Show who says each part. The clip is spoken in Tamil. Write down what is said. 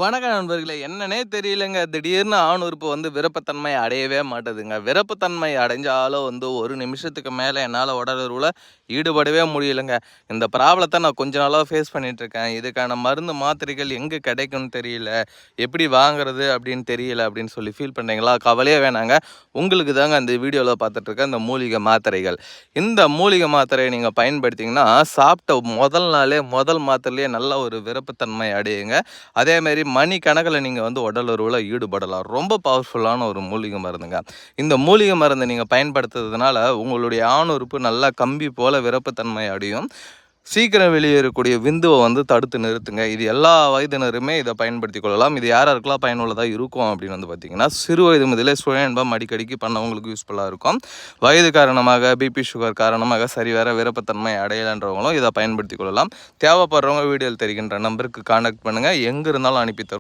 Speaker 1: வணக்கம் நண்பர்களே. என்னன்னே தெரியலங்க. திடீர்னு ஆணுறுப்பு விருப்பத்தன்மை அடையவே மாட்டுதுங்க. விருப்பத்தன்மை அடைஞ்சாலும் ஒரு நிமிஷத்துக்கு மேல என்னால உடலுறவுல ஈடுபடவே முடியலங்க. இந்த ப்ராப்ளத்த நான் கொஞ்ச நாளா ஃபேஸ் பண்ணிட்டுருக்கேன். இதுக்கான மருந்து, மாத்திரைகள் எங்க கிடைக்கும்னு தெரியல. எப்படி வாங்குறது அப்படின்னு தெரியல அப்படின்னு சொல்லி ஃபீல் பண்றீங்களா? கவலையே வேணாங்க. உங்களுக்கு தாங்க அந்த வீடியோல பார்த்துட்டுருக்க இந்த மூலிகை மாத்திரைகள். இந்த மூலிகை மாத்திரையை நீங்க பயன்படுத்திங்கன்னா, சாப்பிட்ட முதல் நாளே முதல் மாத்திரையிலேயே நல்ல ஒரு விருப்பத்தன்மை அடையுங்க. அதேமாரி மணிக்கணக்கில் நீங்கள் உடல் உறவில் ஈடுபடலாம். ரொம்ப பவர்ஃபுல்லான ஒரு மூலிகை மருந்துங்க. இந்த மூலிகை மருந்தை நீங்கள் பயன்படுத்துறதுனால உங்களுடைய ஆணுறுப்பு நல்லா கம்பி போல விருப்பத்தன்மை அடையும். சீக்கிரம் வெளியேறக்கூடிய விந்துவை தடுத்து நிறுத்துங்க. இது எல்லா வயதினருமே இதை பயன்படுத்தி கொள்ளலாம். இது யாருக்கெல்லாம் பயனுள்ளதாக இருக்கும் அப்படின்னு பார்த்தீங்கன்னா, சிறு வயது முதலே சுய இன்பம் அடிக்கடிக்கு பண்ணவங்களுக்கு யூஸ்ஃபுல்லாக இருக்கும். வயது காரணமாக பிபி சுகர் காரணமாக சரிவர விருப்பத்தன்மை அடையலைன்றவங்களும் இதை பயன்படுத்தி கொள்ளலாம். தேவைப்படுறவங்க வீடியோவில் தெரிகின்ற நம்பருக்கு கான்டாக்ட் பண்ணுங்கள். எங்கே இருந்தாலும் அனுப்பி தரும்.